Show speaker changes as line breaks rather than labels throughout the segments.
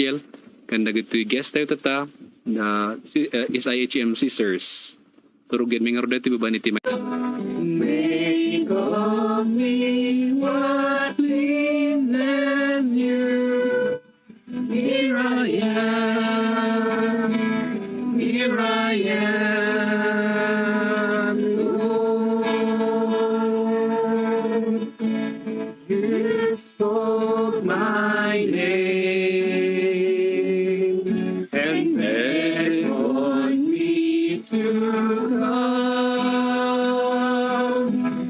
Ezekiel, kan dagiti guest tayo tata na SIHM Sisters. Surugyan mi nga ro dito ba ni Timay. Make of me what pleases you. Here I am. Here I am, Lord. You spoke my name and beckoned me to come.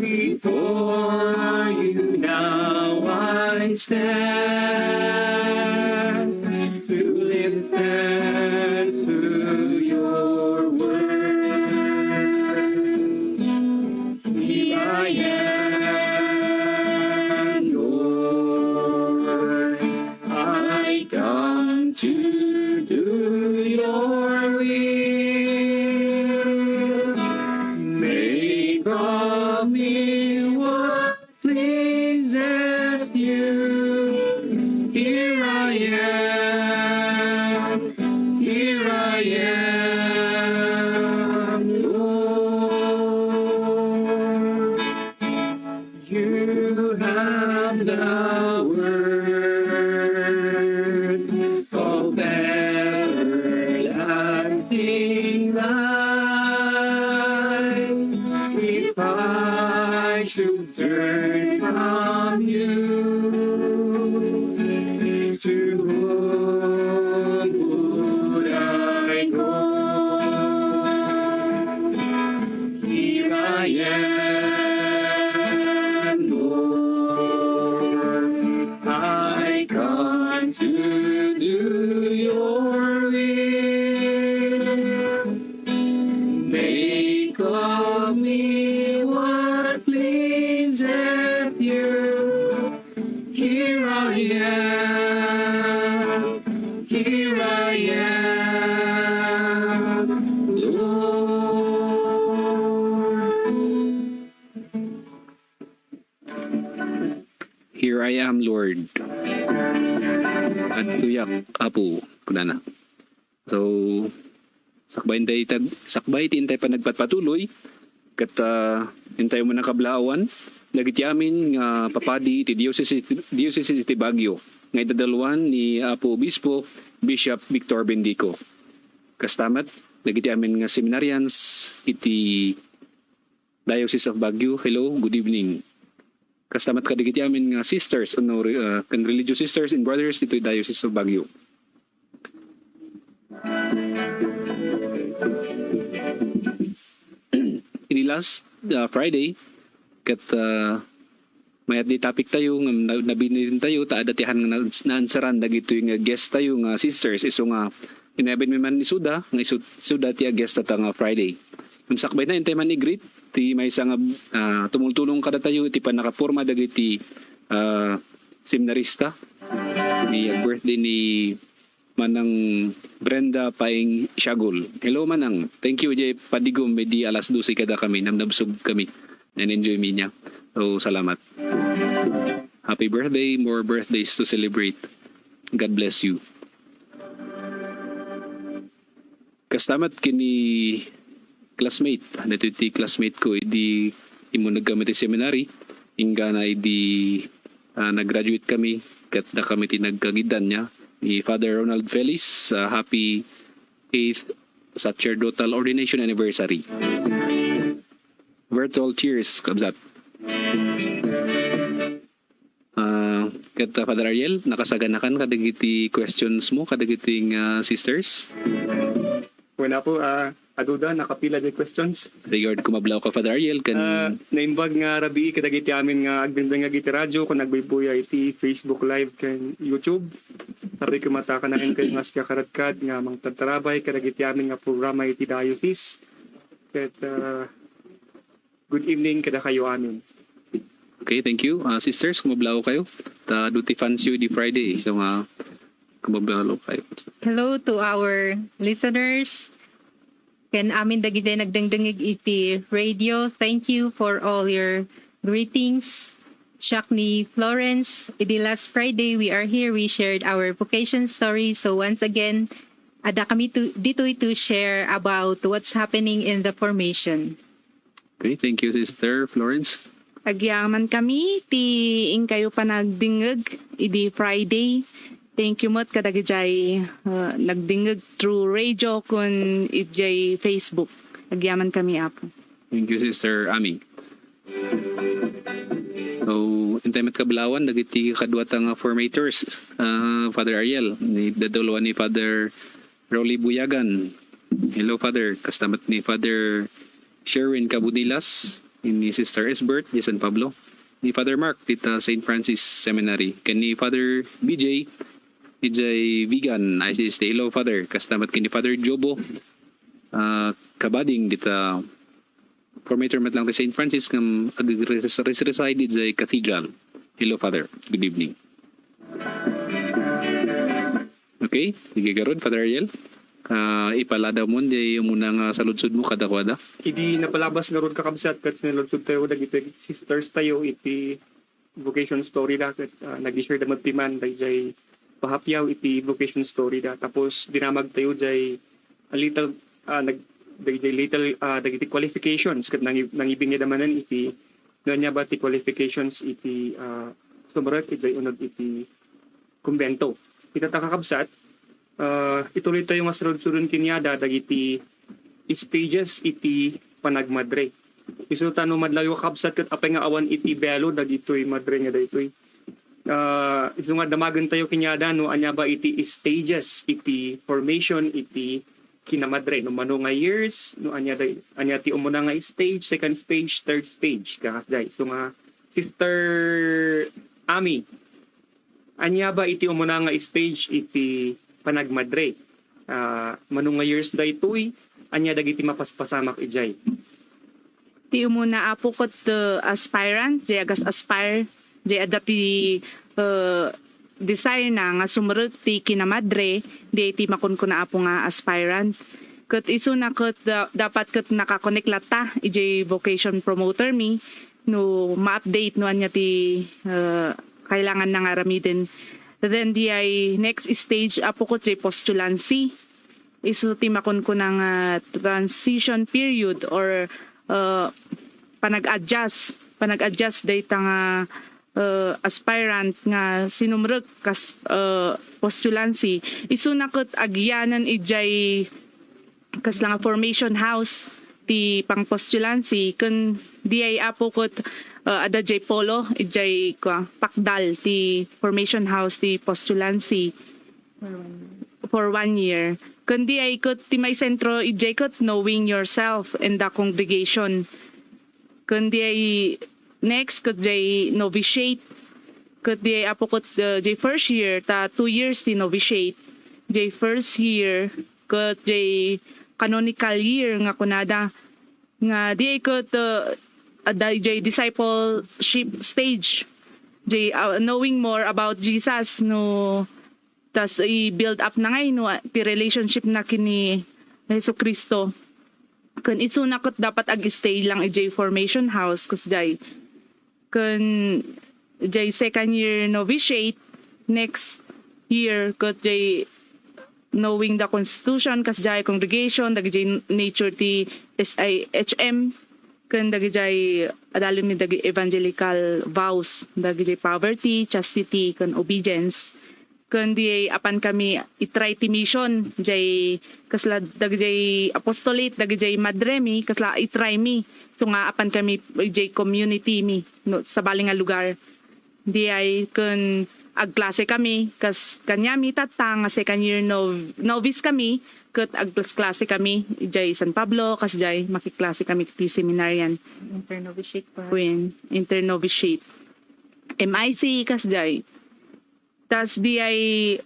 Before you now I stand to listen to your word. Here I am, Lord. I come to do your will. Make of me what pleases you. Here I am. Here I am, Lord. You have the words of everlasting life. If I should turn from you, to whom would I go? Here I am, Lord. I come to do your will. Make of me what pleases you. Here I am. Here I am, Lord. Here I am, Lord. At tuyak, apo, kunana. So, sakbay tintay pa nagpatpatuloy, kat hintay mo na kablawan, nagityamin nga papadi ti Diocese ti Baguio, nga itadalwan ni Apo Obispo, Bishop Victor Bendico. Kastamat, nagityamin nga seminarians iti Diocese of Baguio. Hello, good evening. Kastamat kadigityamin nga sisters, kan religious sisters and brothers iti Diocese of Baguio. Ini last Friday, kat mayat di topic tayo, nga nabinin tayo, taadatihan nga naansaran, dagito yung guest tayo, nga sisters, iso nga, inabin mi man ni Suda, nga Suda ti guest at nga Friday. Yung sakbay na, intay man i-greet, ti may isang tumultulong kada tayo, ti panakaporma, dagiti seminarista, di birthday ni Manang Brenda Paing Siagol. Hello Manang, thank you jay padigom, di alas 12 kada kami, namnabsog kami, and enjoy mi niya. So, salamat. Happy birthday, more birthdays to celebrate. God bless you. Kastamat kini classmate, nato iti classmate ko, idi imo naggamit ti seminary, inga na idi nag-graduate kami, kat na kami tinagkagidan niya, ni Father Ronald Feliz, happy 8th sacerdotal ordination anniversary. Virtual cheers, kabsat. Kat Father Ariel, nakasaganakan kadagiti questions mo, kadagiting sisters?
Wala po, aduda, nakapila di questions.
Regard kumablaw ka, Father Ariel,
Naimbag nga rabi, kadagiti amin nga agbindang nga giti radyo, kung nagbaybuya iti Facebook Live kan YouTube. Sabi kumata ka na rin kayo nga siya karadkad, nga mang tatarabay, kadagiti amin nga programa iti diocese. At good evening kada kayo amin.
Okay, thank you. Sisters, kumablaw kayo. Duty fans you di Friday. So, kumablaw kayo.
Hello to our listeners. Ken amin dagiti nagdangdangig iti radio. Thank you for all your greetings. siyak ni Florence. Idi last Friday, we are here. We shared our vocation story. So once again, ada kami dito to share about what's happening in the formation.
Okay, thank you, Sister Florence.
Agyaman kami, ti ing kayo pa nagdingag, idi Friday. Thank you mot kadagijay nagdingag through radio kun ijay Facebook. Agyaman kami apo.
Thank you, Sister Ami. So, intimat kablawan, nagiti kadwat ang formators, Father Ariel, ni dadulawan ni Father Rolly Buyagan. Hello, Father. Kastamat ni Father Sherwin Cabudilas, ni Sister Esbert, di San Pablo, ni Father Mark, dita St. Francis Seminary, kan ni Father BJ, DJ Vegan, ICST. Hello, Father. Kastamat kini Father Jobo, kabading dita formator mat lang St. Francis ng reside sa Cathedral. Hello, Father. Good evening. Okay, sige garod, Father Ariel. Ipalada mo, di muna nga sa ludsud mo kadakwada.
Idi napalabas nga ron kakabsat kat sinalodsod tayo dagiti sisters tayo iti vocation story da kat nag-share da magpiman dayjay pahapyaw iti vocation story da tapos dinamag tayo jay a little dagiti qualifications kat nangibing ni damanan iti nanya ba ti qualifications iti sumarat iti unod iti kumbento. Ita kakabsat ituloy tayo nga sunod-sunod kinyada dagiti stages iti panagmadre. Isu tanong madlayo kabsat ket apay nga awan iti belo dagitoy madre nga daytoy. Isu nga damagan tayo kinyada no anya ba iti stages iti formation iti kinamadre no mano nga years no anya ti umuna nga stage, second stage, third stage kakasday. So nga Sister Ami, anya ba iti umuna nga stage iti panagmadre? Mano nga years daytoy anya dagiti mapaspasamak ijay.
Ti umuna apo kot aspirant, di agas aspire, di adapi desire na nga sumarot ti kinamadre, di ti makunkuna apo nga aspirant. Kat iso na kat dapat kat nakakonek lata, ijay vocation promoter mi, no ma-update no anya ti kailangan na nga ramidin. Then di ay next stage apo ko ti postulancy. Isu ti makon ko ng transition period or panag-adjust data nga aspirant nga sinumrek kas postulancy. Isu nakot agyanan ijay kas lang formation house ti pang postulancy kun di ay apo kot ada jay polo ijay pakdal ti formation house ti postulancy for 1 year. Kundi ay kot ti may sentro ijay kot knowing yourself and the congregation. Kundi ay next kot jay novitiate. Kundi ay apo kot jay first year ta 2 years ti novitiate. Jay first year kot jay canonical year nga kunada nga di ay kot jay discipleship stage. Jay knowing more about Jesus no tas i-build up na ngay no ti relationship na kini Hesus Kristo. Kun isu na kot dapat ag-stay lang ijay formation house kus jay. Kun jay second year novitiate next year kot jay knowing the constitution kas jay congregation dagiti nature ti SIHM kun dagiti adalim ni dagiti evangelical vows dagiti poverty, chastity kun obedience. Kundi apan kami itry ti mission jay kasla dagjay apostolate dagjay madremi kasla itry mi so nga apan kami jay community mi no, sa baling nga lugar di ay kun agklase kami kas kanya mi tatang nga second year novice kami ket agklase kami jay San Pablo kas jay makiklase kami ti seminarian
Internovitiate pa.
internovitiate MIC kas jay. Tas di ay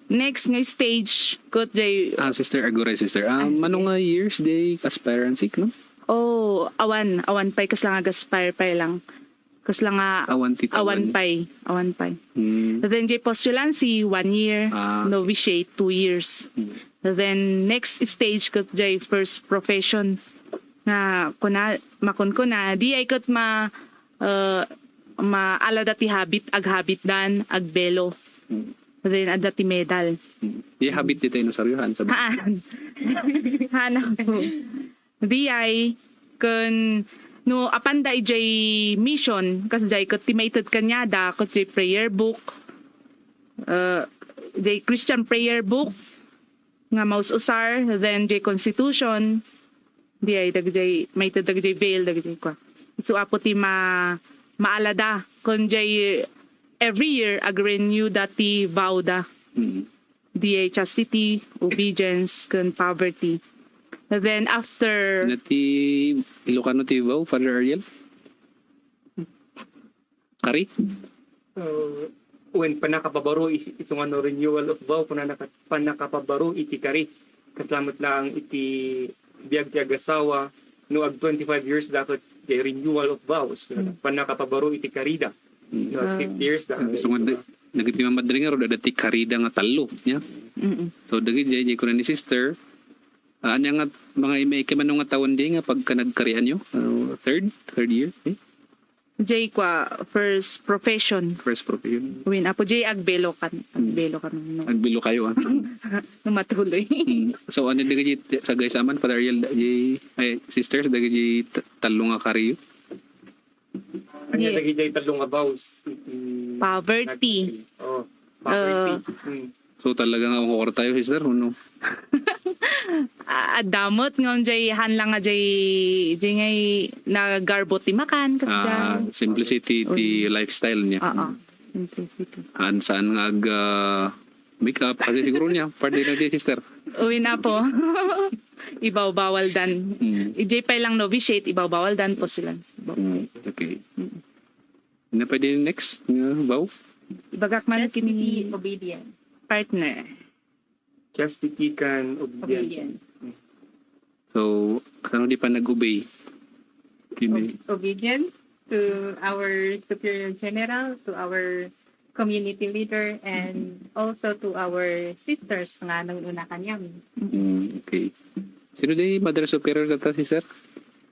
next nga stage kot jay
Sister Agoray, Sister. Manong nga years day aspirancy, no?
awan pay kas lang agaspire pay lang. Kas lang
Awan titawan.
awan pay.
Hmm.
Then jay postulancy 1 year, novitiate 2 years.
Hmm.
Then next stage kot jay first profession nga kuna makon ko na di ay kot maala dati habit dan agbelo.
Mm.
Then ada ti medal.
Di habit di tayo saryohan sa
Haan. Hanap ko. Di ay kun no apanda ijay mission kas jay estimated kanyada kat jay prayer book. Jay Christian prayer book nga maus usar then jay constitution di ay dagjay may dagjay veil dagjay kwa. So apo ti maalada kun jay every year ag-renew dati vow da.
Mm.
Di chastity, obedience, and poverty. And then after,
Nati Ilocano ti Wow, Father Ariel? Kari?
When panakapabaro ito nga no renewal of vow panakapabaro iti kari kaslamot lang iti biag ti agasawa no ag 25 years dapat the renewal of vows panakapabaro iti karida no ag 50 years dapat
So nga nagiti mamadri nga ro dati karida nga talo nya. So dagi jay ko na ni sister. Anya nga mga may kamano nga tawon di nga pagka nagkarihan nyo? Third year?
Jay kwa first profession.
First profession.
Win apo Jay agbelo kan no.
Nagbilo kayo ah.
No matuloy.
So ano dagi sa gaysaman Father Ariel ay sisters dagi jay talo nga kariyo.
anya lagi jay talong nga vows
Poverty.
poverty.
So talagang ako tayo sister no?
Adamot ngon Jay hanlang nga Jay ngay nagarbot ti makan kas dyan.
Simplicity ti lifestyle niya.
Oo. Simplicity.
Saan nga make up kasi siguro niya parte na di sister.
Uwi na po. Ibaw-bawal dan. Ijay pa lang novitiate, ibaw-bawal dan po sila.
Okay. Na pwede next Wow?
Ibagak man
Chastity,
kini
obedience.
partner.
Chastity kan obedience.
So, ano di pa nag-obey? Kini.
Obedience to our superior general, to our community leader, and also to our sisters nga nang una kanyang.
Okay. Sino di Mother Superior data sister?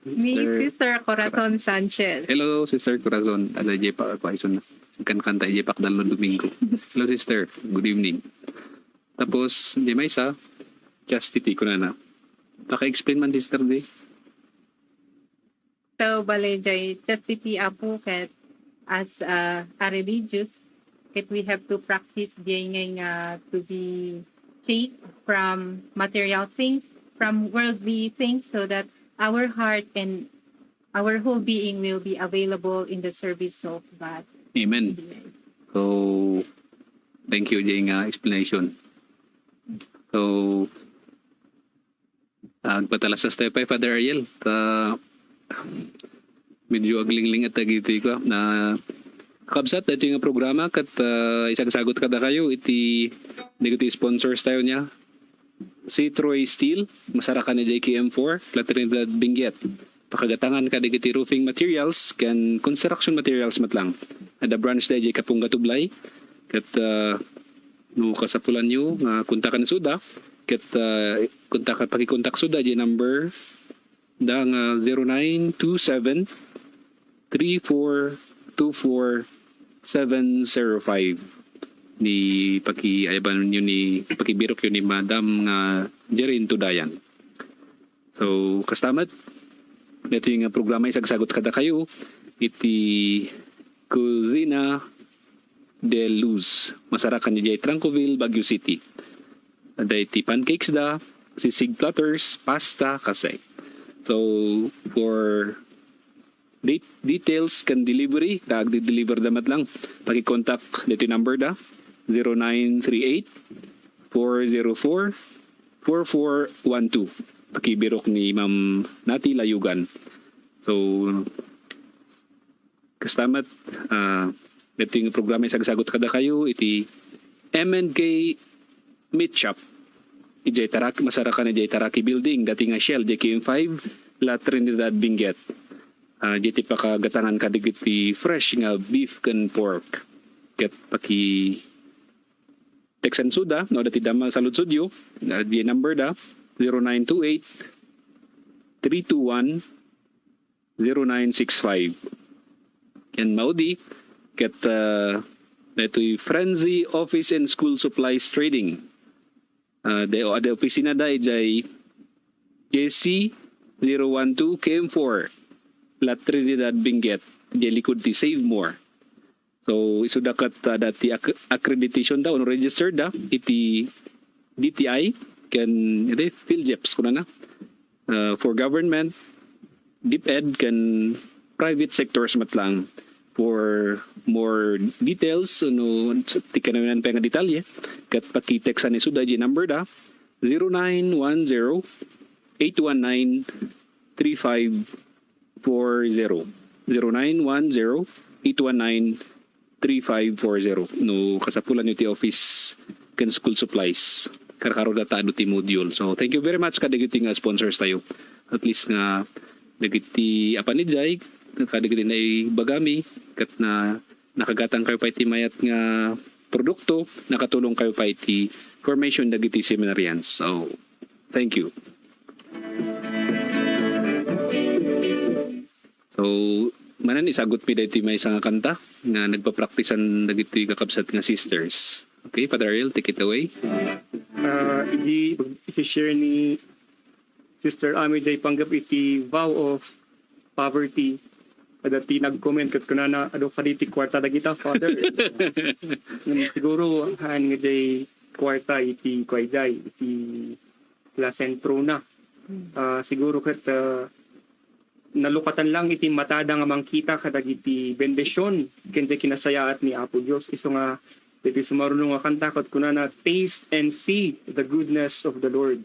Mi Sister Corazon Sanchez.
Hello, Sister Corazon. Ada je pa ison na. Kan kanta je pak dallo Domingo. Hello, Sister. Good evening. Tapos, di may isa, chastity ko na. Paka-explain man, Sister, di.
So, bale, jay chastity apo ket as a religious, ket we have to practice jay nga to be chaste from material things, from worldly things, so that our heart and our whole being will be available in the service of God.
Amen. So, thank you, Jay, nga explanation. So, patala sa step ay Father Ariel. Medyo aglingling at tagiti ko na kabsat ito yung programa kat isang sagot kada kayo iti negati sponsors tayo niya. Si Troy Steel, masarakan ni JKM4, Trinidad Benguet. Pakagatangan ka digiti roofing materials can construction materials matlang. Ada branch da jay Kapunga Tublay. Kat no kasapulan nyo nga kontakan suda. Kat pakikontak suda jay number da nga 0927 3424 705. Ni pakiayaban nyo ni pakibirok yun ni Madam nga Jerin Tudayan. So, kastamat, ito yung programa isagsagot kada kayo, iti Cuzina de Luz, masarakan ni Jay Trancoville, Baguio City. Ada iti pancakes da, sisig platters, pasta, kasay. So, for details kan delivery, deliver damat lang, pakikontak dito number da, 0938-404-4412. Pakibirok ni Ma'am Nati Layugan. So, kastamat, ito yung programa isagsagot kada kayo, iti M&K Meat Shop. Ijay Taraki, masarakan ni Jay Taraki Building, dating nga Shell, JKM5, La Trinidad Benguet. Jiti pa kagatangan kadigiti fresh nga beef and pork. Ket paki Texan Suda, no dati dama salud studio, di number da 0928 321 0965. and Maudi ket daytoy Frenzy Office and School Supplies Trading. De opisina da ijay JC 012 KM4 La Trinidad Benguet ijay likod ti Save More. So isuda kat dati accreditation da on registered da iti DTI can iti PhilJeps kuna na for government DepEd can private sectors matlang. For more details no tikananan pa nga detalye kat pakitext sa ni suda di number da 0910 819 3540 0910 819 3540 no kasapulan ni ti office kan school supplies karkaro data do ti module. So thank you very much kadagiti nga sponsors tayo. At least nga dagiti apa ni Jay kadagiti na bagami kat na nakagatang kayo pa iti mayat nga produkto nakatulong kayo pa iti formation dagiti seminarians. So thank you. So manan isagot mi daytoy may nga kanta nga nagpapraktisan dagiti kakabsat nga sisters. Okay, Father Ariel, take it away.
I-share ni Sister Ami Jay Panggap iti vow of poverty. Dati nag-comment kat kunana ado kaditi kwarta dagita Father. Siguro han nga jay kwarta iti kwayjay iti la sentro na. Siguro kat nalukatan lang iti matada nga mangkita kadagiti bendisyon kenjay kinasayaat ni Apo Dios. Isu nga iti sumarunong nga kanta kat kunana taste and see the goodness of the Lord.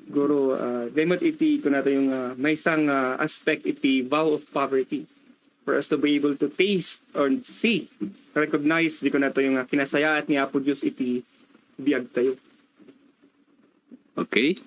Siguro demot iti kunata yung may isang aspect iti vow of poverty for us to be able to taste or see, recognize di ko na ito yung kinasayaat ni Apo Diyos iti biyag tayo.
Okay.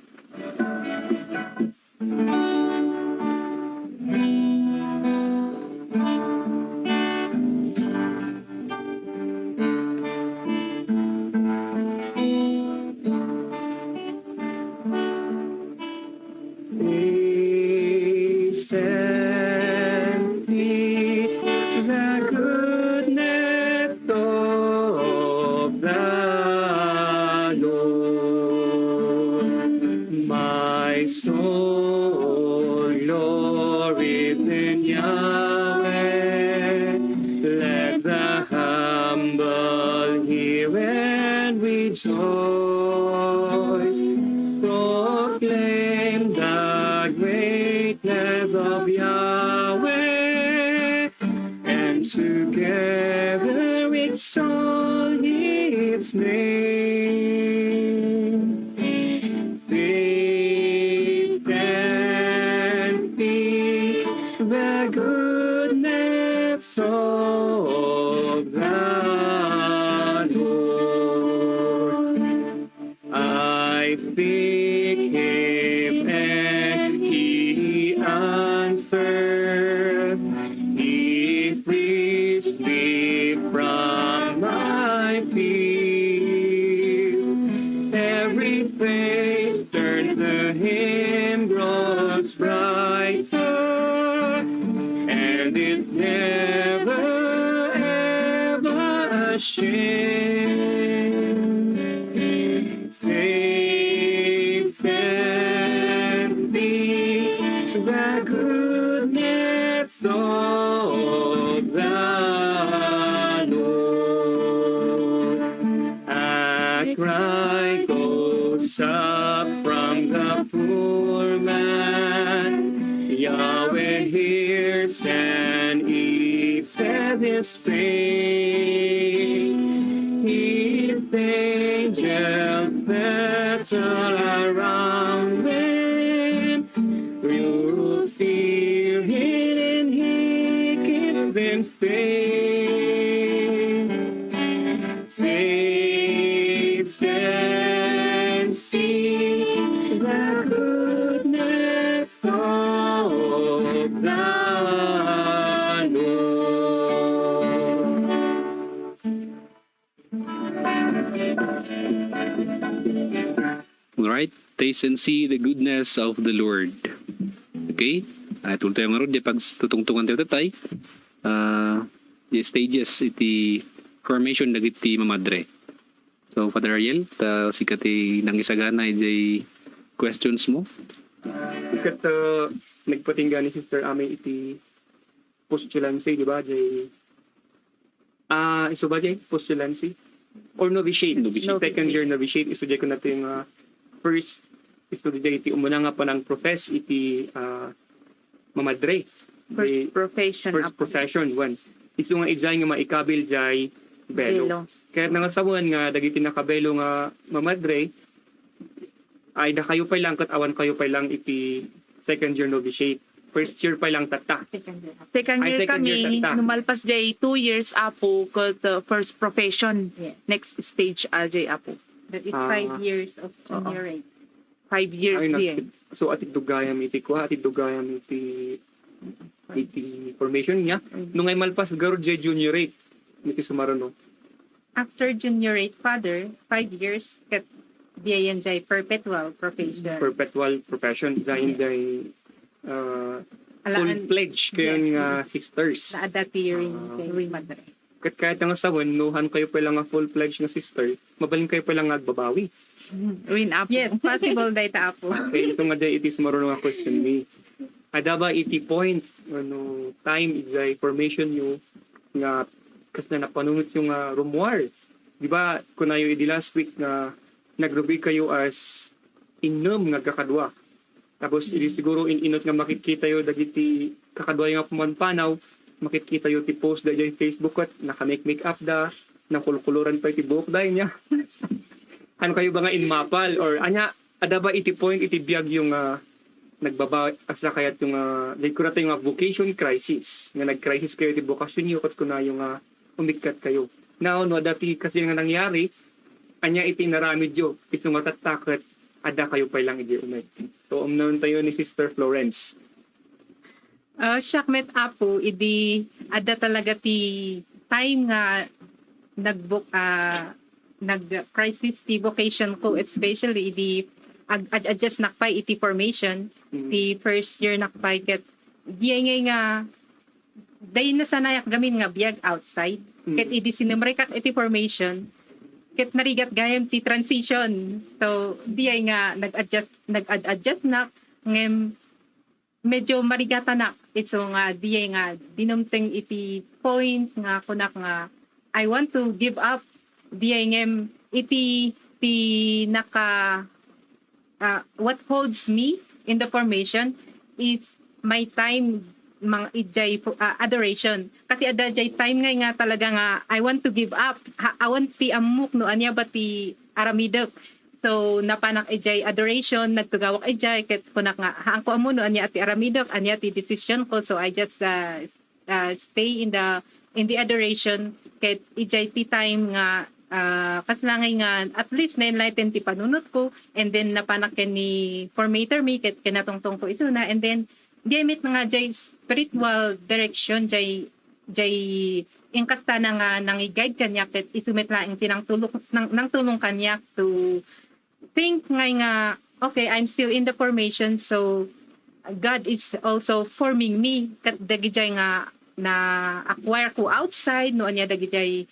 Alright, taste and see the goodness of the Lord. Okay? Tulad tayo nga ron, di pag tutungtungan tayo tatay. the stages iti formation dagiti mamadre. So Father Ariel, sikati nang isagana iti questions mo.
Ikat nagpatingga ni Sister Ame iti postulancy, di ba? Jay, iso ba jay? Postulancy? Or novitiate?
Novitiate.
Second year novitiate. Istudya ko na ito yung first istudya iti umuna nga pa ng profess iti mamadre.
First profession.
First profession, one. Iso nga ijay nga maikabil jay belo. Kaya nangasawan nga dagiti nakabelo nga mamadre ay da kayo pa lang kat awan kayo pa lang iti second year novitiate. First year pa lang tata.
Second
Ay,
year
second year
kami,
tagta.
numalpas jay 2 years apo kat first profession.
Yes.
Next stage jay apo.
That is
Ah.
5 years of junior rate.
5 years
Ay,
din.
So atid dugayam iti kwa, atid dugayam iti formation niya. Nung ay malpas garo jay junior rate. Iti sumaruno.
After junior rate, father, 5 years, kat diyan jay perpetual profession.
Perpetual profession. Dahil jay full
Alaan,
pledge kayo nga sisters.
naadati rin
Ah.
kay madre.
Kahit nga sawan, nuhan kayo pa lang nga full pledge nga sister, mabalin kayo pa lang nga agbabawi.
Win apo.
Yes, possible data apo.
Okay, ito nga dahil iti sumarunong nga question me. Ada ba iti point, time iti formation nyo nga kas na napanunot yung room war. Di ba, kung na yung last week nga nagrubi kayo as inom nga kakadwa. Tapos ili siguro inot nga makikita yo dagiti kakadwa nga pumanpanaw, makikita yo ti post da yung Facebook at naka-make up da, nakulkuluran pa iti buhok da niya. Ano kayo ba nga inmapal or anya ada ba iti point iti biyag yung nagbaba asla kayat yung like ko na yung vocation crisis nga nag-crisis kayo iti vocation niyo kat kuna yung umikat kayo. Now no dati kasi nga nangyari anya iti naramid yo iso nga tatakot ada kayo pa lang iti umay. So umnon tayo ni Sister Florence.
Syakmet apo, idi ada talaga ti time nga nag-crisis ti vocation ko, especially idi adjust nakpay iti formation, ti first year nakpay ket diay nga day na sanayak gamin nga biyag outside, ket idi sinumrekak iti formation, ket narigat gayam ti transition. So diay nga nag-adjust na ngem medyo marigata na ito nga diay nga dinumteng iti point nga kunak nga I want to give up diay ngem iti naka what holds me in the formation is my time mga ijay adoration kasi ada jay time nga talaga nga I want to give up I want ti amuk no anya ba ti aramidok. So napanak ijay adoration nagtugawak ijay ket kunak nga haang ko amo no anya ti aramidok anya ti decision ko, so I just stay in the adoration ket ijay ti time nga kaslangay nga at least na-enlighten ti panunot ko, and then napanak ken ni formator me ket kinatongtong ko isuna, and then gamit nga jay spiritual direction jay ingkasta na nga nang-guide kanya ket isumit laing tinangtulong nang tulong kanya to think nga okay, I'm still in the formation, so God is also forming me ket dagijay nga na acquire ko outside no anya dagijay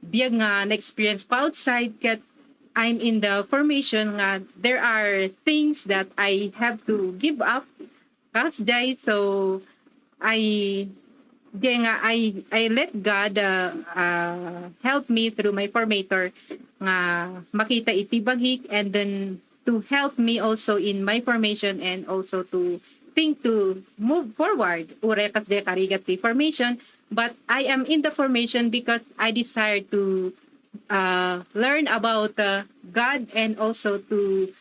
biyag nga na experience pa outside ket I'm in the formation nga there are things that I have to give up as day, so I let God help me through my formator nga makita iti bagik, and then to help me also in my formation and also to think to move forward ure kas de karigat ti formation, but I am in the formation because I desire to learn about God and also to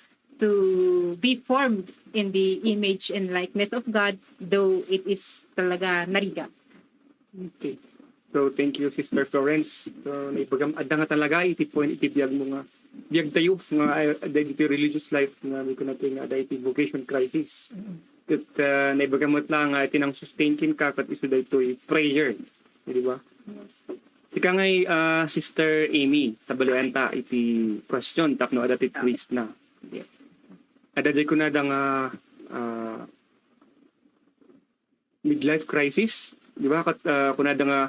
be formed in the image and likeness of God, though it is talaga nariga.
Okay. So thank you Sister Florence. So naibagam adda nga talaga iti point iti biyag mo nga biyag tayo nga iti religious life nga may kunating ada iti vocation crisis. Ket naibagamot lang iti nang sustain kin ka kat isu daytoy prayer. Di ba?
Yes.
Sika ngay Sister Amy sa Baluenta iti question tapno ada ti twist na. Ada day ko na nga midlife crisis, di ba? Kat kunada nga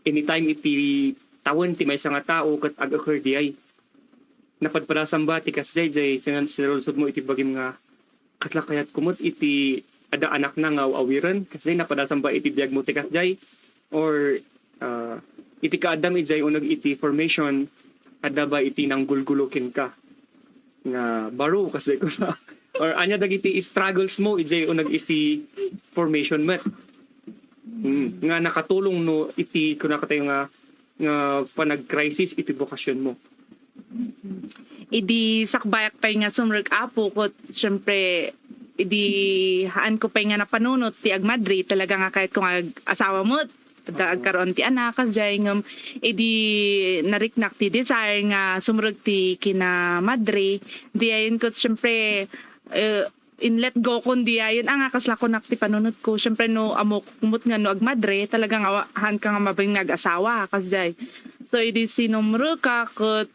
anytime iti tawon ti may nga tao kat ag-occur di ay napadpadasamba ti kasjay sinarulsod mo iti bagim nga kasla kayat kumot iti ada anak na nga awiran kasi napadasamba iti biag mo ti kasjay or iti kaadam ijay unag iti formation ada ba iti nang gulgulukin ka nga baro kasi ko na or anya dagiti struggles mo ijay unag iti formation met nga nakatulong no iti kuna katayo nga panag-crisis iti bokasyon mo.
Idi sakbayak pay nga sumrek apo ko syempre idi haan ko pay nga napanunot ti agmadri talaga nga kahit kung asawa mo agkaroon ti anak kasjay ngam idi nariknak ti desire nga sumrek ti kina madre di ayon ko syempre in let go kundi ayon ang kasla ko nak ti panunot ko syempre no amok kumot nga no agmadre talagang awahan ka nga mabring nag-asawa kasjay so idi sinumro ka ket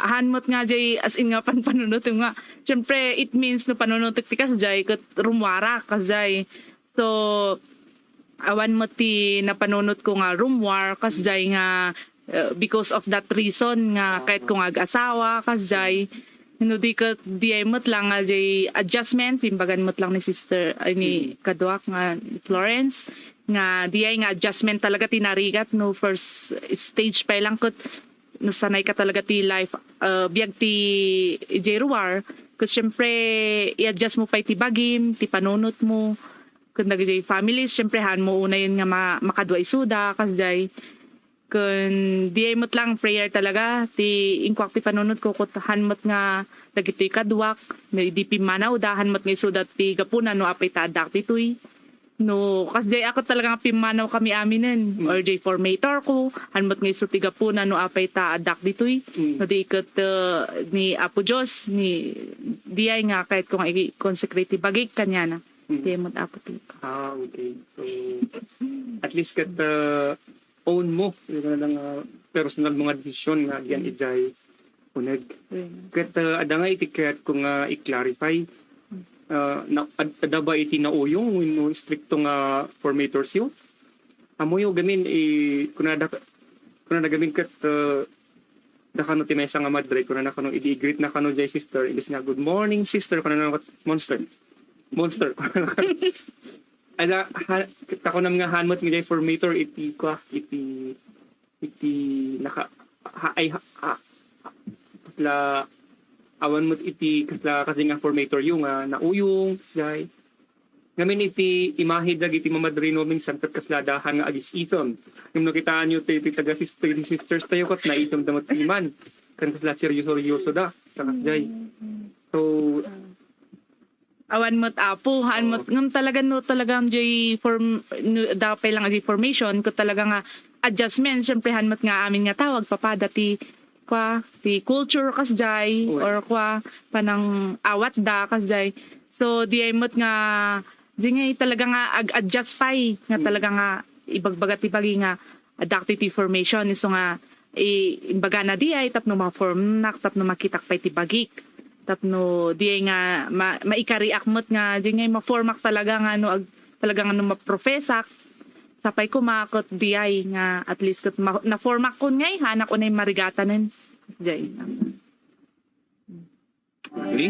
ahanmot nga jay as in nga panunot nga syempre it means no panunot ti kasjay ket rumwara kasjay so awan mo ti napanunot ko nga rumwar kasjay nga because of that reason nga kahit kung ag-asawa kasjay di ka di mot lang nga jay adjustment imbagan mot lang ni sister ay ni kaduak nga Florence nga di ay nga adjustment talaga tinarigat no first stage pa lang ket no sanay ka talaga ti life biag ti Jeruar kasi syempre i-adjust mo pa ti bagim ti panunot mo kun nagay families syempre han mo una yun nga makadwa isuda kasjay kun di ay mot lang prayer talaga ti inkwak ti panunot ko kut hanmot nga dagiti kadwak may di pimanaw dahan mot nga isudat ti gapuna no apay tadak tituy no kasjay ako talaga nga pimanaw kami aminen or jay formator ko hanmot nga isu ti gapuna no apay tadak ditoy no di iket ni Apo Dios ni di ay nga kahit kung i-consecrate ti bagig kanya na di mot apo ti
okay so at least ket own mo yung lang personal mga desisyon nga yan ijay uneg ket ada nga itiket kung i-clarify ada ba iti nauyong no stricto nga formators yo amoyo gamin kunada gamin ket da kano ti mesa nga madre kunana kano i-greet na kano jay sister ilis nga good morning sister kunana monster ada tako nam nga hanmot nga jay formator iti naka la awan mo iti kasla kasi nga formator yung nauyong jay ngamin iti imahid iti mamadrino ming santat kasla dahan nga agis ison yung nakitaan nyo ti taga sisters tayo kot na isom damot iman kan kasla seryoso da sa kasjay so
awan mo't apo han mo't ngam talaga no talagang jay form no, dapay lang agi formation ko talaga nga adjustment syempre han mo't nga amin nga tawag papada ti culture kasjay or panang awat da kasjay so di ay mo't nga di nga talaga nga adjust pay nga talaga nga ibagbagat ibagi nga adaptive formation iso nga imbaga na di ay tapno ma-form nak tapno makitak pay ti bagik tapno di nga maikariak mot nga di nga ma-formak talaga nga no talaga nga no ma-profesak sapay ko makot di ay nga at least ket na-formak kun ngay hanak unay marigatanen jay
okay.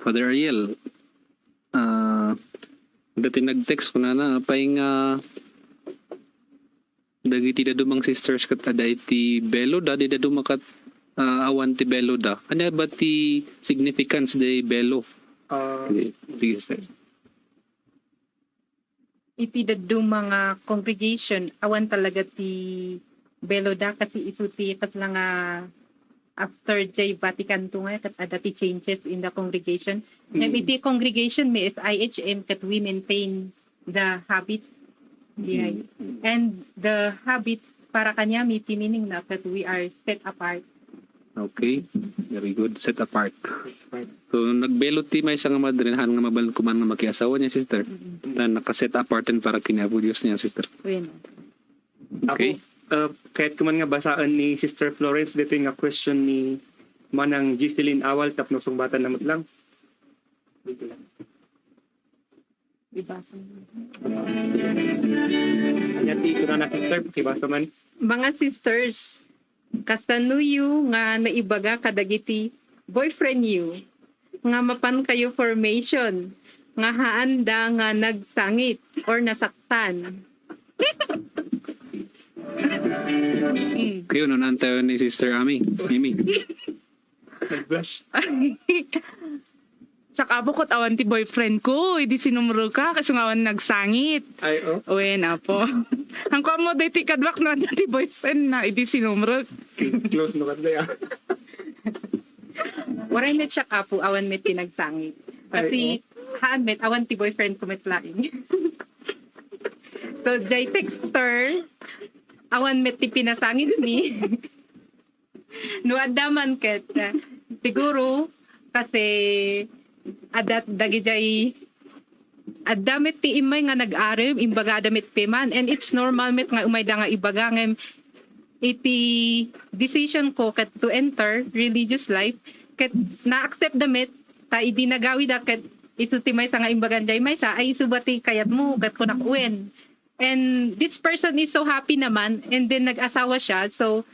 Father Ariel dati nag-text ko na pay nga dagiti dadumang sisters kat ada iti belo da di dadumakat awan ti belo da ano ba ti significance de belo sige sister
iti dadum mga congregation awan talaga ti belo da kasi isuti kat lang after jay Vatican II kat ada ti changes in the congregation iti congregation may is IHM kat we maintain the habit and the habit para kanya may meaning na that we are set apart.
Okay, very good. Set apart. So nagbelot ti may nga madrenahan nga mabal kuman nga makiasawa niya sister. Na naka-set apart para kinabu Dios niya sister. Okay.
Kahit kuman nga basaan ni Sister Florence dito nga question ni Manang Giseline Awal tapno sungbatan namot lang.
Ibasa.
Anyati ko na sister, pakibasa man.
Mga sisters, kasanuyo nga naibaga kadagiti boyfriend you, nga mapan kayo formation, nga haanda nga nagsangit or nasaktan.
Kayo, nanantayo ni Sister Ami. Mimi.
Nag-blush.
Tsaka abukot awan ti boyfriend ko, hindi sinumro ka kasi nga awan nagsangit.
Ay, oh.
Uwe na po. Ang ko mo dati kadwak na ti boyfriend na hindi sinumro.
Close no kad ya.
Waray met siya kapo, awan met pinagsangit. Kasi haan met, awan ti boyfriend ko met laing. So, jay texter, awan met ti pinasangit mi. Nuadaman ket, siguro, kasi adat dagi jay adamit ti imay nga nag-arim imbaga damit piman and it's normal met nga umay da nga ibaga ngem iti decision ko ket to enter religious life ket na-accept damit ta idi nagawi da ket ito ti may sa nga imbagan jay may sa ay subati kayat mo ket kunak uwen and this person is so happy naman and then nag-asawa siya so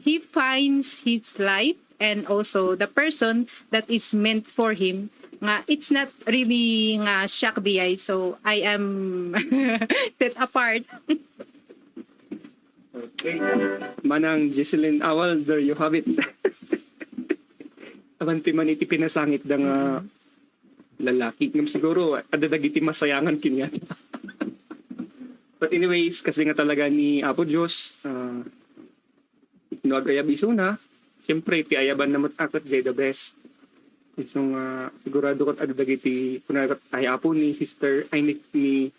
he finds his life and also the person that is meant for him nga it's not really nga shock di so I am set apart.
Okay. Manang Jesselyn Awal, there you have it. Avanti man iti pinasangit da nga lalaki. Ngam siguro, adadag iti masayangan kinyan. But anyways, kasi nga talaga ni Apo Diyos, inuagayab iso na, siyempre, ti ayaban na matakot jay the best. Isong sigurado kat adadag iti punagat ay Apo ni Sister, ay ni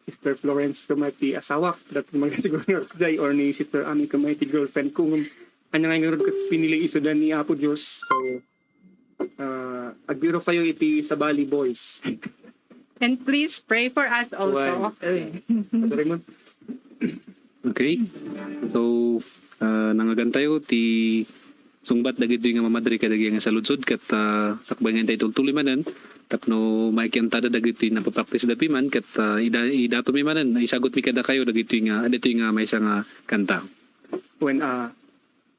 Sister Florence kumati asawak. Dapat mga siguro nga jay or ni Sister Ami kumati girlfriend kung ano nga nga kat pinili iso da ni Apo Diyos. So, agbiro kayo iti sa Bali Boys.
And please pray for us also.
Raymond?
Okay. So, nangagan tayo ti sungbat dagiti nga mamadri kadagi nga saludsod kat sakbay nga tayo tuloy manan tapno maikyanta dagiti na papraktis da piman kat idato mi manan isagot mi kada kayo dagiti nga adito nga may nga kanta.
When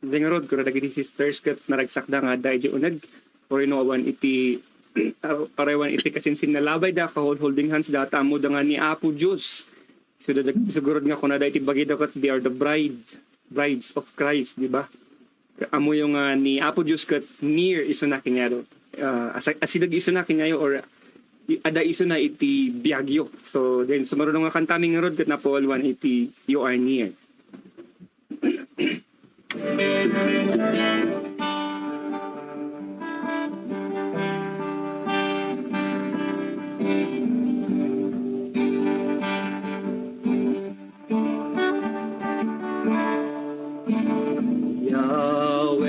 dengarod ko dagiti sisters kat naragsakda nga dai unag or awan iti parewan iti kasinsin na labay da ka holding hands data mo da nga ni Apo Diyos. So siguro nga kung na iti bagay kat they are the brides of Christ, di ba? Amo yung ni Apo Diyos kat near iso na kinyado. Asidag iso na kinyayo or ada iso na iti biagyo. So then sumarunong nga kantaming nga rod kat na po alwan iti you are near.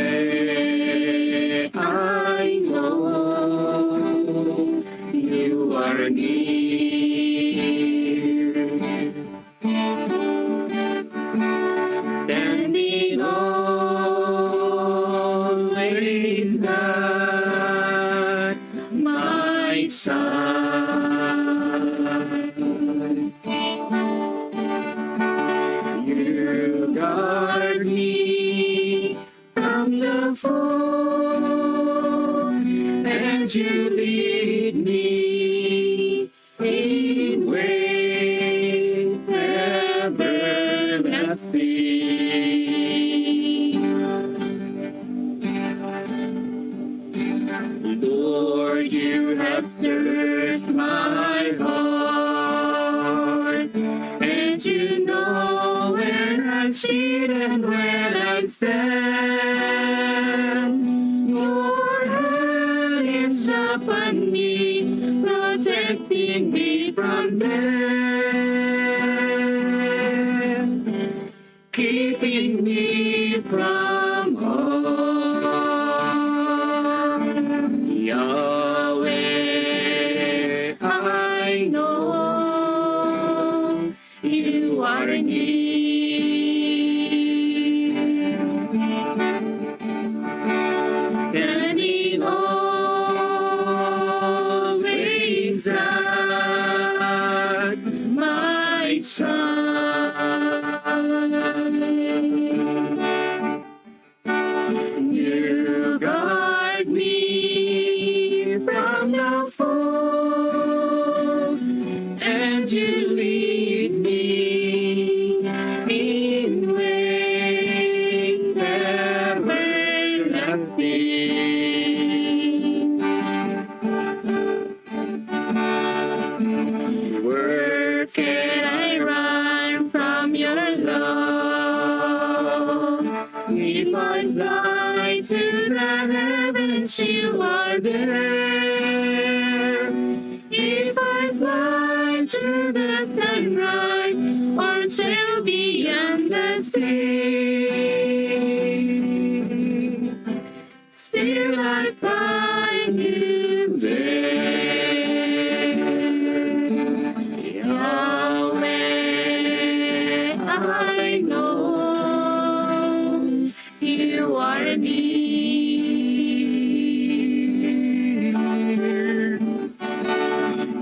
Yahweh, I know you are near. Standing always at my side. You guard me from the foe, and you lead me in ways everlasting. Lord, you have searched my heart, and you know where I sit and where I stand. Your hand is upon me, protecting me from death, keeping me from harm. Yahweh, I know you are near. Standing always at side. You guard me from the foe, and you lead me in ways everlasting. Where can I run from your love? If I fly to the heavens, you are there. If I fly to the sunrise or sail beyond the sea, still I find you there. Yahweh, I know you are near,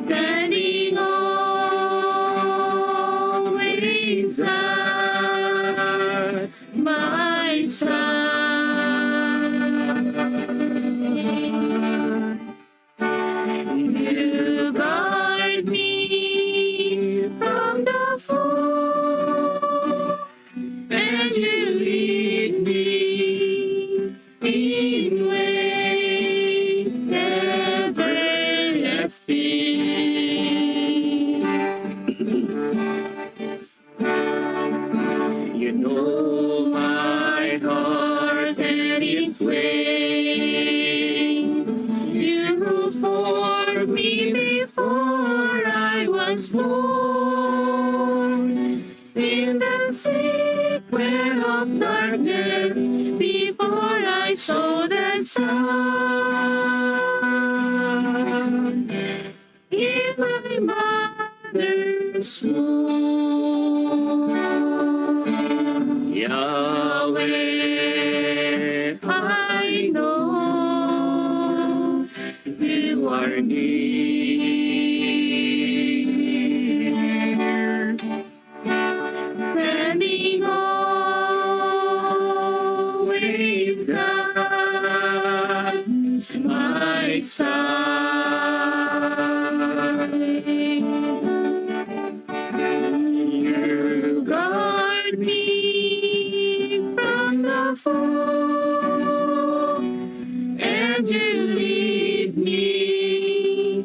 standing always at my side. You guard me from the foe, and you lead me in ways everlasting. You know my heart and its ways. You formed me before I was born. In the secret of darkness, before I saw the sun, in my mother's womb. Yahweh, I know you are near, standing always at my side. You guard me from the foe, and you lead me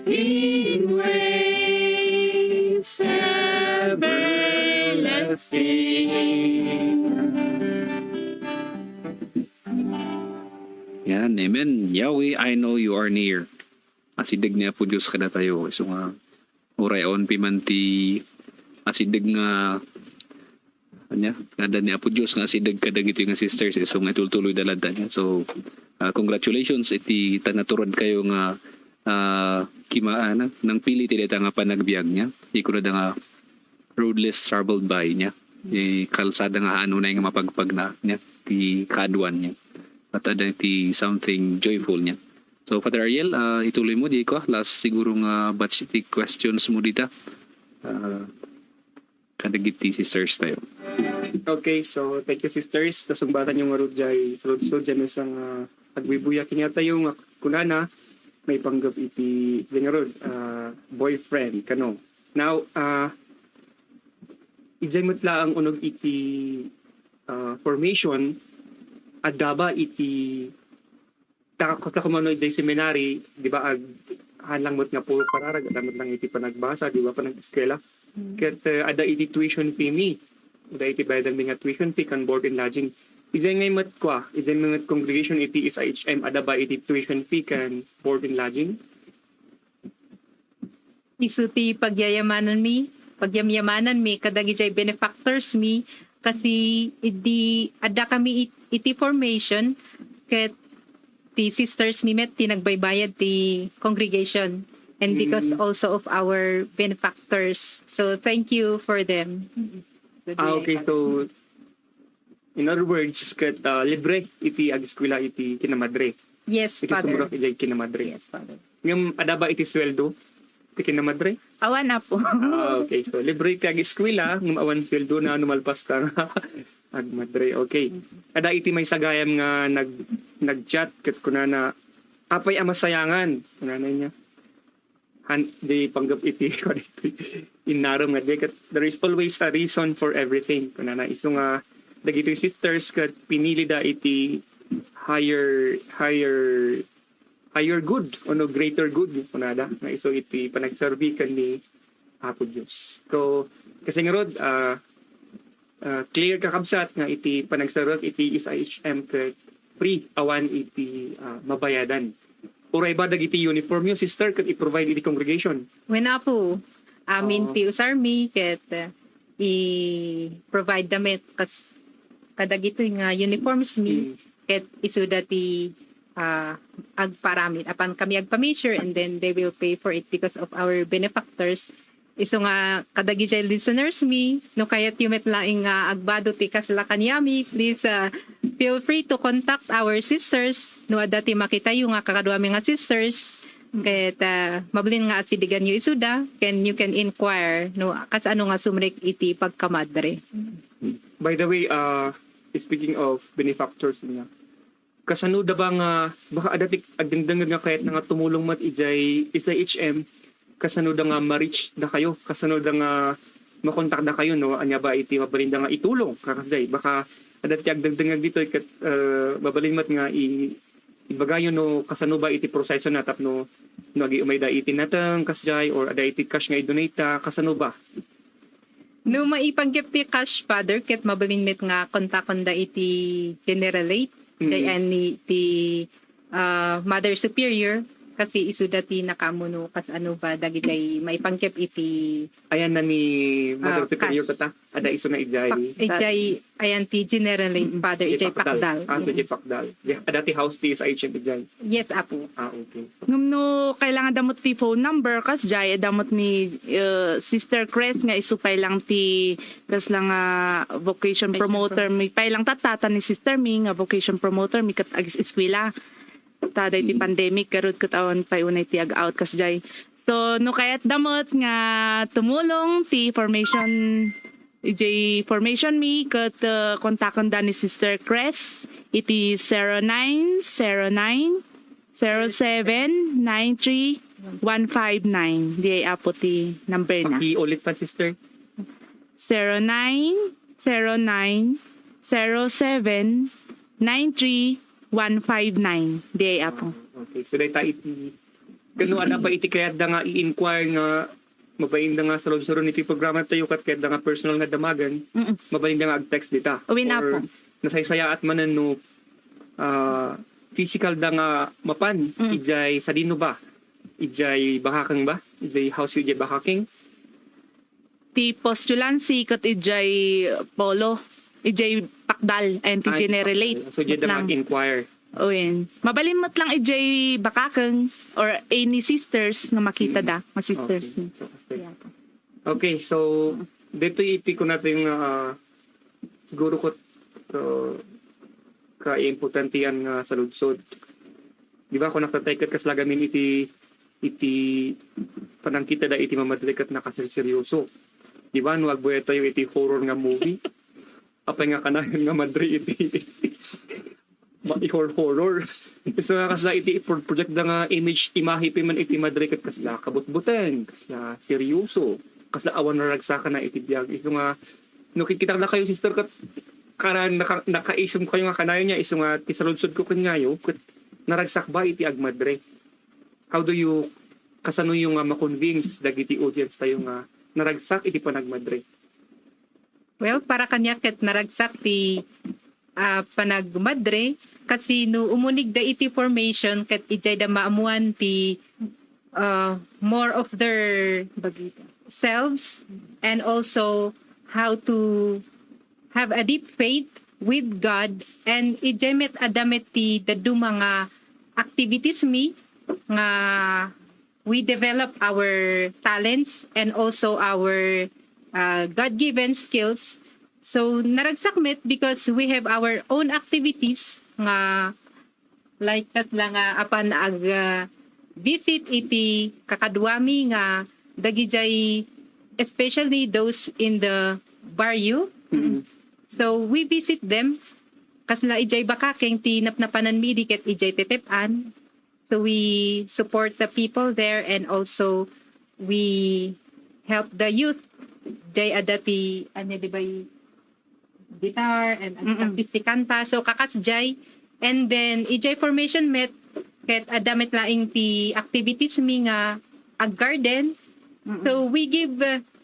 in ways everlasting.
Yan, amen. Yahweh, I know you are near. Asidig niya po Diyos kada tayo. So nga, urayon pimanti asidig nga kanya kada niya po Diyos nga asidig kada gito nga sisters. So nga tultuloy dalada niya. So congratulations iti tanaturod kayo nga kimaana nang pili ti deta nga panagbiag niya. Di ko na nga roadless traveled by niya. Kalsada nga ano na nga mapagpag na niya. Ti kaduan niya. At ada ti something joyful niya. So Father Ariel, ituloy mo di ko. Last siguro nga batch ti questions mo dita. Kadagiti sisters tayo.
Okay, so thank you sisters. Kasumbatan yung marud jay sulod-sulod dyan isang agbibuya kanya tayo nga kunana may panggap iti lingarod boyfriend kano. Now, ijay mutla ang unog iti formation adaba iti takot kumano iti seminary, di ba hanlang mot nga puro pararag adamot lang iti panagbasa, di ba panag-eskwela. Ket ada iti tuition fee mi. Ada iti bayadan mi nga tuition fee kan board and lodging. Ijay ngay mat kwa, ijay mga congregation iti SIHM ada ba iti tuition fee kan board and lodging?
Isuti pagyayamanan mi kadagi jay benefactors mi kasi idi ada kami iti formation ket ti sisters mi met ti nagbaybayad ti congregation and because also of our benefactors. So thank you for them.
Okay, so in other words, ket libre iti ag-eskwela iti kinamadre.
Yes,
Iti
Father.
sumurok iti kinamadre.
Yes, Father.
Ngam ada ba iti sweldo? Tikin na madre.
Awan na po.
Okay, so libre kag eskwela ng awan sweldo na numalpas ka nga ag madre. Okay. Kada iti may sagayam nga nag-chat ket kunana apay amasayangan kunana niya. Di panggap iti inaram nga di ket there is always a reason for everything. Kunana iso nga dagiti sisters ket pinili da iti higher good o no greater good kunada nga iso iti panagserbi kan ni Apo Dios. So kasi nga rod clear kakabsat nga iti panagserbi iti SIHM ket free awan iti mabayadan. Uray ba dagiti uniform yo sister ket i-provide iti congregation?
When na po, amin ti usarmi, ket i-provide damit, kas kadagito nga uniforms mi, ket isuda ti agparamid. Apan kami agpa-measure and then they will pay for it because of our benefactors. Iso nga kadagiti listeners mi, no kayat yumet laing agbado ti kasla kanyami, please feel free to contact our sisters. No dati makita yung nga kakaduami nga sisters. Ket mabalin nga at sidigan yu isuda, you can inquire no kas ano nga sumrek iti pagkamadre.
By the way, speaking of benefactors niya, kasano da ba nga baka adatik agdingdang nga kahit nga tumulong mat ijay SIHM, kasano da nga ma-reach da kayo, kasano da nga makontak da kayo no anya ba iti mabalin da nga itulong kakasay baka adati agdingdang dito ket mabalin mat nga ibagayo no kasano ba iti proseso na tapno no agi umay da iti natang kasjay or ada iti cash nga i-donate kasano ba?
No maipanggip ti cash father ket mabalin met nga kontakon da iti generalate dayan ni ti mother superior kasi isuda ti nakamuno kas ano ba dagitay maipanggip iti
Ayan na ni Mother Superior
cash.
tata ada iso na ijay
ijay ayan ti generalate father ijay pakdal.
ijay pakdal. Ada ti house ti sa HM ijay.
Yes apo.
Okay.
Ngam no kailangan damot ti phone number kas jay damot ni Sister Cres nga isupay lang ti kas lang vocation promoter mi pay lang tatata ni Sister mi nga vocation promoter mi kat agis eskwela. Taday ti pandemic karud ket awan pay unay ti ag-out kas jay. So no kayat damot nga tumulong ti formation formation mi ket kontakon da ni Sister Cres iti 0909 0793 159 di apo ti number na.
Ulit pa sister.
0909 0793 159 di apo.
Okay. So dahil tayo iti kano ana pa iti kayat da nga i-inquire nga mabayin da nga sa loob iti programa tayo kat kayat da nga personal nga damagan mabayin da nga ag-text dita.
Uwi na po.
Nasaysaya at manan no physical da nga mapan ijay sa dino ba? Ijay bakakang ba? Ijay house ijay bakaking?
Ti postulancy kat ijay polo ijay pakdal and ti generate.
So ijay da mag-inquire.
Uwin. Mabalimot lang ijay bakakang or any sisters na makita da. Mga sisters.
Okay, so dito iti ko natin siguro ko ka-importantian nga sa lunsod. Di ba kung nakatakot kas lagamin iti panangkita da iti mamadalikat na kaserseryoso. Di ba no agbuya tayo iti horror nga movie? Apay nga kanayon nga madre iti horror. So kasla iti project da nga image imahe pi man iti madre ket kasla kabutbutan, kasla seryoso, kasla awan na ragsa ka na iti biag. Iso nga no kikita na kayo sister kat karan nakaisom kayo nga kanayon niya iso nga ti saludsod ko kanyayo ket naragsak ba iti agmadre. How do you kasano yung ma-convince dagiti audience tayo nga naragsak iti panagmadre?
Well, para kanya ket naragsak ti panagmadre kasi no umunig da iti formation ket ijay da maamuan ti more of their selves and also how to have a deep faith with God and ijay met adamet ti dadu mga activities mi nga we develop our talents and also our God-given skills. So naragsakmet because we have our own activities nga like that lang apan visit iti kakadwami nga dagijay especially those in the barrio.
Mm.
So we visit them kasla ijay bakakeng ti napnapanan mi di ket ijay tetepan. So we support the people there and also we help the youth. Jay adati ano di ba guitar and practice ti kanta. So kakats jay and then ijay formation met ket adamit laing ti activities mi nga ag garden. So we give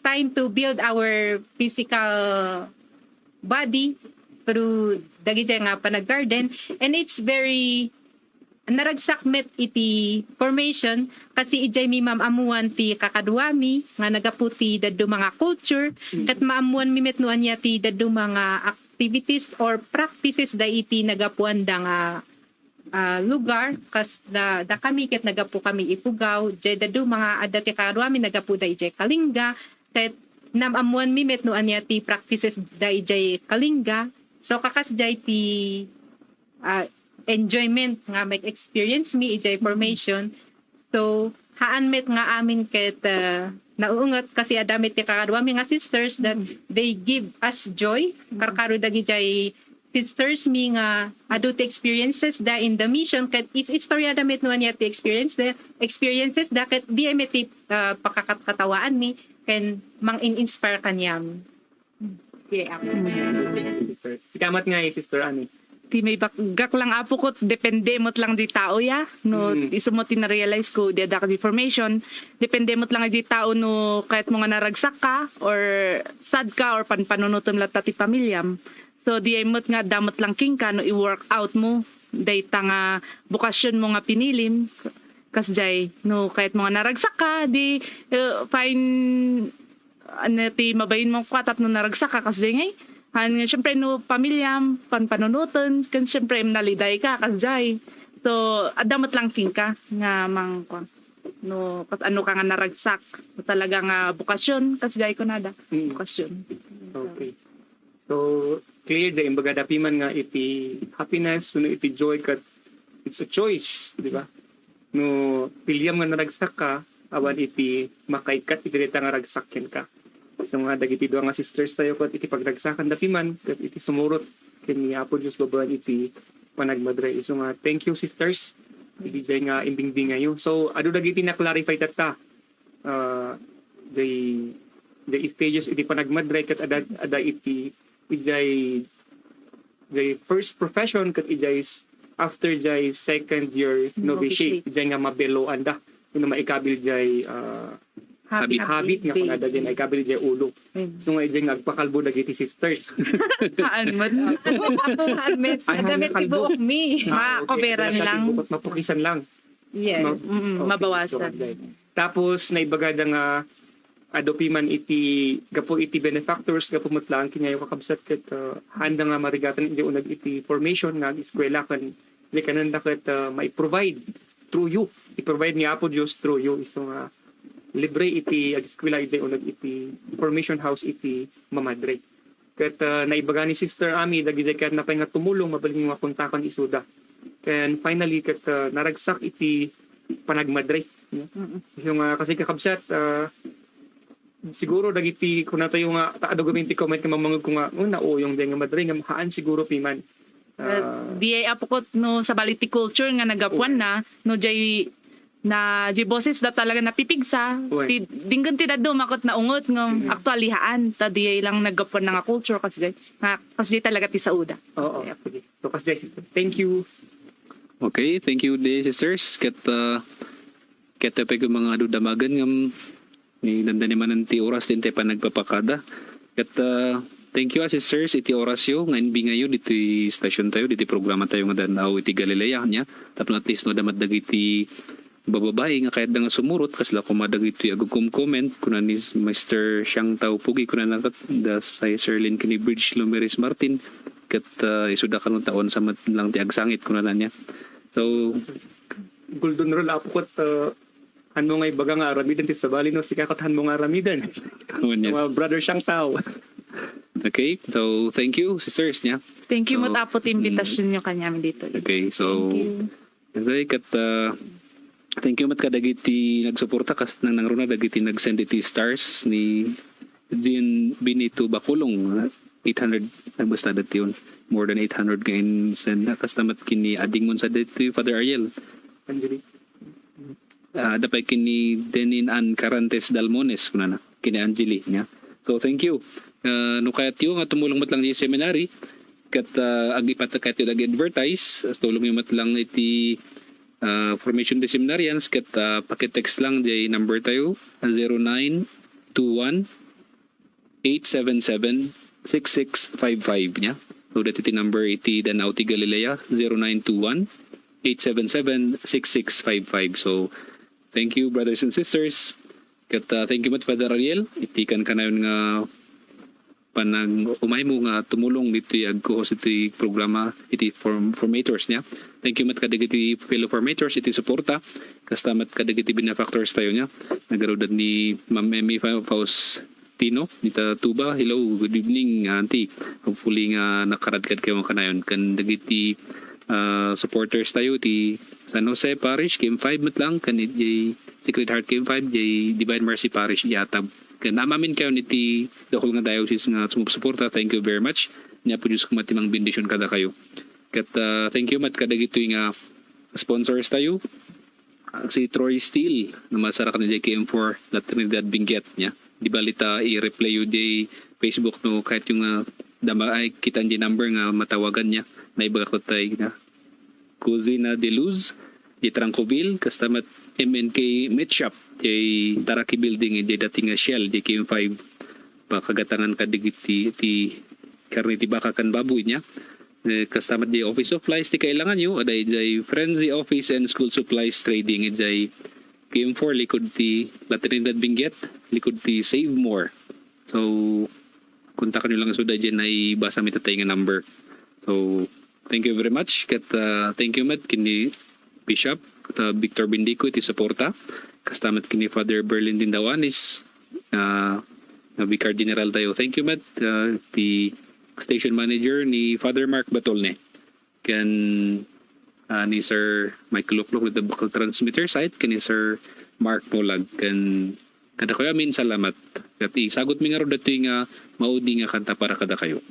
time to build our physical body through dagiti nga panag-garden, and it's very naragsak met iti formation kasi ijay mi mamamuan ti kakadwami nga nagaputi daddo mga culture kat maamuan mi met nuan niya ti daddo mga activities or practices da iti nagapuan da nga lugar kas da kami ket nagapu kami ipugaw jay daddo mga adati kakadwami nagapu da ijay kalinga ket namamuan mi met nuan niya ti practices da ijay kalinga. So kakas jay ti enjoyment nga make experience mi ijay formation. So haan met nga amin ket nauungot kasi adamit ti kakadwami nga sisters that they give us joy karkaro dagi jay sisters mi nga adult experiences da in the mission ket is istorya damit nuan yati experiences da ket di met ti pakakatawaan mi ken mang inspire kanyam. Yeah.
Sister. Sikamat nga Sister Ani.
Ti may gak lang apo ko, depende mo't lang di tao ya. No, iso mo tina-realize ko, di adak di formation. Depende mo't lang di tao no, kahit mo nga naragsak ka, or sad ka, or panpanunutom lang tati pamilyam. So, di ay mo't nga damot lang king ka, no, i-work out mo. Dahita nga bukasyon mo nga pinilim. Kasjay, no, kahit mo nga naragsak ka, di fine, ano, ti mabayin mo katap no naragsak ka, kasjay ngay. Siyempre no pamilyam, panpanunutan, kan siyempre naliday ka, kasjay. So, adamot lang king ka, nga mang, no, kas ano ka nga naragsak, no, talaga nga bukasyon, kasjay ko nada, bukasyon.
Okay. So, clear da imbaga dapi man nga iti happiness, no iti joy kat it's a choice, di ba? No, pilyam nga naragsak ka, awan iti makaikat iti dita nga ragsakin ka. So nga dagiti duwa nga sisters tayo kat iti pagragsakan dapi man kat iti sumurot kini Apo Dios babaen iti panagmadre. So nga thank you sisters. Iti jay nga imbingbingayo. So adu dagiti na clarify tata. The stages iti panagmadre kat ada iti ijay first profession kat ijay after jay second year novitiate ijay nga mabelo anda ino maikabil jay habit nga kung ada din ay kabil jay ulo. So nga ijay nagpakalbo dagiti sisters.
Haan mo?
Adamit ti buok mi.
Makoberan lang.
Mapukisan lang.
Yes.
Mabawasan.
Tapos naibagada nga adopi man iti gapo iti benefactors gapo matlang kinyayo kakabsat ket handa nga marigatan iti unag iti formation nga eskwela kan di kanan ket mai-provide through you. I-provide ni Apo Dios through you iso nga libre iti eskwela iti unag iti formation house iti mamadre. Ket naibaga ni Sister Ami dagiti ket napay nga tumulong mabaling nga kontakan isuda. And finally ket naragsak iti panagmadre. Yung kasi kakabsat siguro dagiti kun tayo nga taado gaminti comment nga mamangog ko nga yung nga madre nga haan siguro piman
di ay apo ko no sa baliti culture nga nagapuan na no jay na di boses da talaga napipigsa dinggan ti daddo makot na ungot ng aktualihaan ta di ay lang nagapuan na nga culture kasi talaga ti sauda.
Oo. So kasi sister, thank you.
Okay, thank you the sisters. Ket pa ko mga dudamagan ngam ni nandani man ti oras din tayo pa nagpapakada. Ket thank you sisters iti orasyo nga inbingayo diti station tayo diti programa tayo nga danaw iti Galilea nya tapno at least no damat dagiti bababae nga kahit nga sumurot kasla kumadag iti agugum comment kuna ni Mr. Siyang Tao Pugi kuna nakat da sa Sirlin kini Bridge Lumeris Martin ket isuda kanong taon sa lang ti agsangit kuna na niya. So
golden rule apo kot hanmo nga ibaga nga aramidan ti sabali no sikakat hanmo nga aramidan. So, brother Siyang Tao.
Okay, so thank you sisters niya.
Thank you mo tapos invitation nyo kanya dito.
Okay, so kasi kat Thank you mat kadagiti nagsuporta kas nang nangruna dagiti nagsend iti stars ni Din Benito Bakulong 800 nagbasta dati yun. More than 800 ngayon send na kastamat kini ading mon sa dito Father Ariel.
Angelique.
Dapat kini Denin An Carantes Dalmones kuna na kini Angeli niya. So thank you. No kayat yung nga tumulong mat lang di seminary kat agipat kayat yung advertise tulong yung mat lang iti formation de seminarians kat pakitext lang di number tayo 0921 877 6655 niya. So that iti number iti Danau ti Galilea 0921 877 6655. So thank you brothers and sisters. Kat thank you mat Father Ariel. Itikan ka na yun nga panang umay mo nga tumulong dito agko iti programa iti formators niya. Thank you mat kadagiti fellow formators iti suporta. Kasta mat kadagiti benefactors tayo niya. Nagarudan ni Ma'am Emmy Faustino nita Tuba. Hello, good evening auntie. Hopefully nga nakaradkad kayo kanayon kan dagiti supporters tayo ti San Jose Parish Game 5 mat lang kan iti Sacred Heart Game 5 iti Divine Mercy Parish yatab kan namamin kayo niti dakol nga diocese nga sumusuporta. Thank you very much nya po Diyos kumatimang bendisyon kada kayo kat thank you mat kadagitoy nga sponsors tayo. Si Troy Steele na masara ka na JKM4 na Trinidad Benguet niya di balita i-replay yung di Facebook no kahit yung dama ay kita di number nga matawagan niya na ibagakot tayo na Cusina de Luz di Trancoville kastamat MNK Meat Shop di Taraki Building di dating Shell JKM5 pakagatangan kadigiti ti karne ti baka kan baboy niya kastamat di Office of Supplies ti kailangan nyo aday di Frenzy Office and School Supplies Trading di KM4 likod ti La Trinidad Benguet likod ti Save More. So kontakan nyo lang so dyan ay basa mi tatay nga number. So thank you very much kat thank you mat kini Bishop Victor Bindico iti suporta kastamat kini Father Berlin Dindawanis na Vicar General tayo. Thank you mat ti station manager ni Father Mark Batolne kan ni Sir Michael Lukluk with the Bacol Transmitter site kan ni Sir Mark Molag kan kada kayo amin salamat kat isagot mi nga ro datoy nga maudi nga kanta para kada kayo.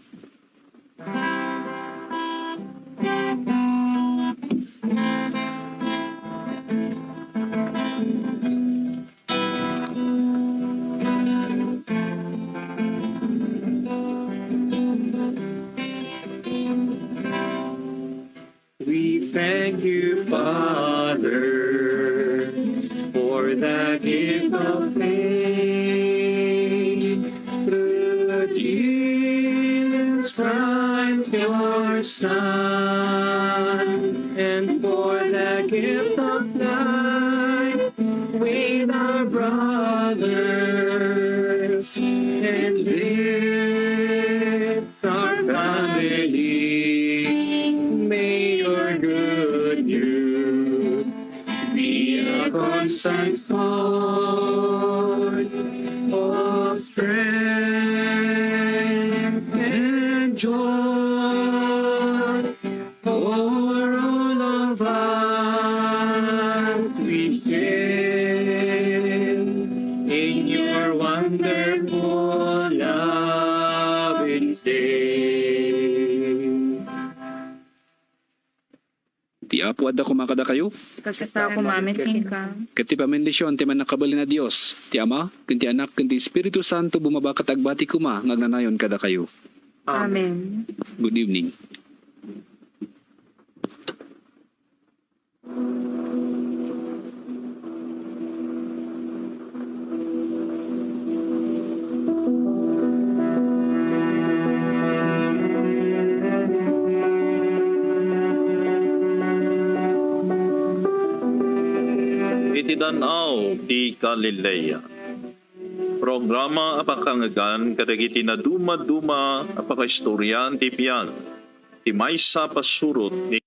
We thank you, Father, for the gift of faith through Jesus Christ, your Son, and for the gift of life with our brothers and with our family. May your good news be a constant source of strength and joy for all of us. We share in your wonderful love and faith.
Ti apo adda kumakada kayo
Kasata ko mamitin ka.
ket ti pamendisyon ti man nakabali na Dios ti Ama ken ti Anak ken ti Espiritu Santo bumaba ket agbati kuma ngagnanayon kada kayo.
Amen.
Good evening.
Iti Danau ti Galilea. Programa apakangagan kadagiti na duma-duma apakaistoryan ti pian. Ti maysa pasurot ni